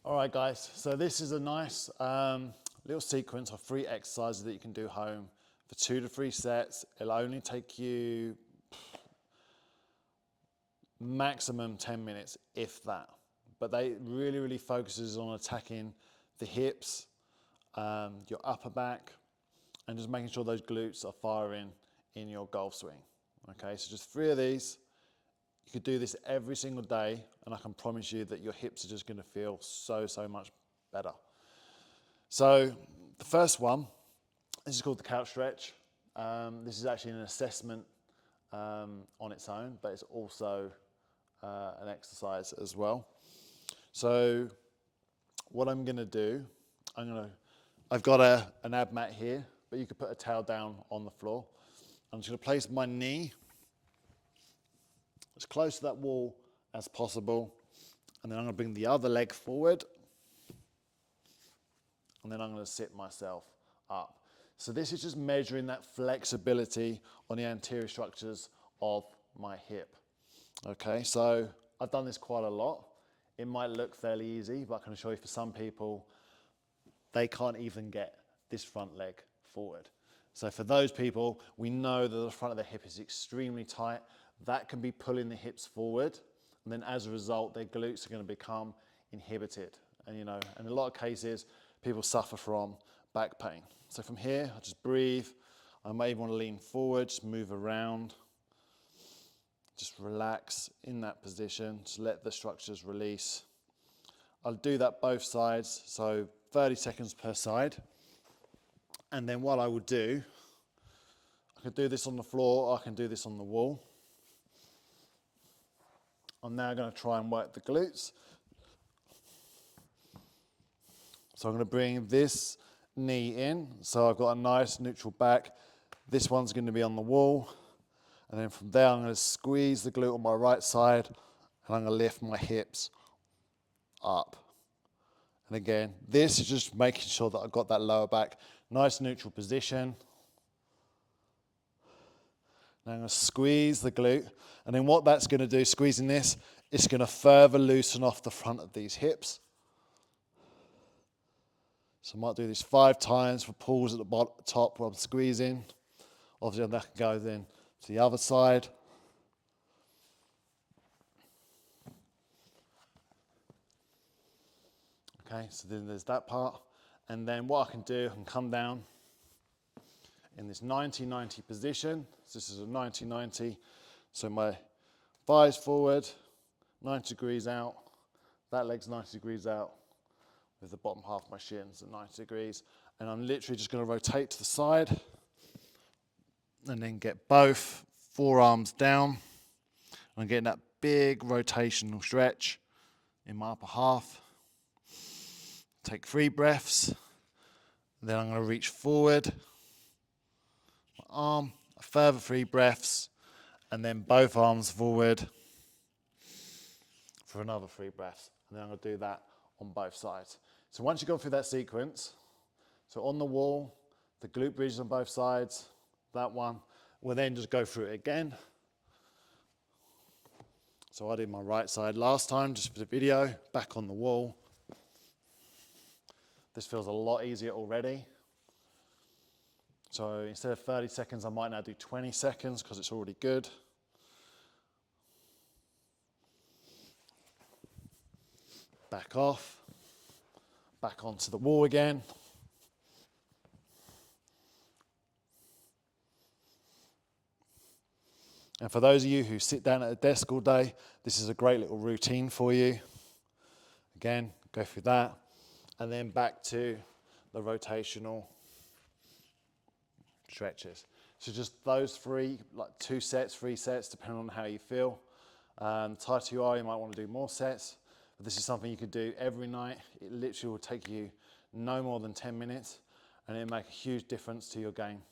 All right, guys, so this is a nice little sequence of 3 exercises that you can do home for 2 to 3 sets. It'll only take you maximum 10 minutes, if that. But they really focuses on attacking the hips, your upper back, and just making sure those glutes are firing in your golf swing. Okay, so just 3 of these. You could do this every single day, and I can promise you that your hips are just going to feel so much better. So the first one, this is called the couch stretch. This is actually an assessment on its own, but it's also an exercise as well. So what I'm going to do, I've got an ab mat here, but you could put a towel down on the floor. I'm just going to place my knee as close to that wall as possible, and then I'm going to bring the other leg forward, and then I'm going to sit myself up. So this is just measuring that flexibility on the anterior structures of my hip. Okay, so I've done this quite a lot. It might look fairly easy, but I can assure you for some people, they can't even get this front leg forward. So for those people, we know that the front of the hip is extremely tight. That can be pulling the hips forward, and then as a result, their glutes are going to become inhibited. And in a lot of cases, people suffer from back pain. So from here, I just breathe. I may even want to lean forward, just move around. Just relax in that position, just let the structures release. I'll do that both sides, so 30 seconds per side. And then what I will do, I can do this on the floor, or I can do this on the wall. I'm now going to try and work the glutes. So I'm going to bring this knee in, so I've got a nice neutral back. This one's going to be on the wall. And then from there, I'm going to squeeze the glute on my right side, and I'm going to lift my hips up. And again, this is just making sure that I've got that lower back, nice neutral position. Now I'm going to squeeze the glute, and then what that's going to do, squeezing this, it's going to further loosen off the front of these hips. So I might do this 5 times for pulls at the top where I'm squeezing. Obviously, that can go then to the other side. Okay, so then there's that part. And then what I can do, I can come down in this 90-90 position. So this is a 90-90. So my thighs forward, 90 degrees out. That leg's 90 degrees out with the bottom half of my shins at 90 degrees. And I'm literally just going to rotate to the side and then get both forearms down. I'm getting that big rotational stretch in my upper half. Take 3 breaths. Then I'm going to reach forward, my arm, a further 3 breaths, and then both arms forward for another 3 breaths. And then I'm going to do that on both sides. So once you go through that sequence, so on the wall, the glute bridges on both sides, that one, we'll then just go through it again. So I did my right side last time, just for the video, back on the wall. This feels a lot easier already. So instead of 30 seconds, I might now do 20 seconds because it's already good. Back off, back onto the wall again. And for those of you who sit down at a desk all day, this is a great little routine for you. Again, go through that. And then back to the rotational stretches. So just those 3, like 2 sets, 3 sets, depending on how you feel. Tighter you are, you might want to do more sets. But this is something you could do every night. It literally will take you no more than 10 minutes, and it'll make a huge difference to your game.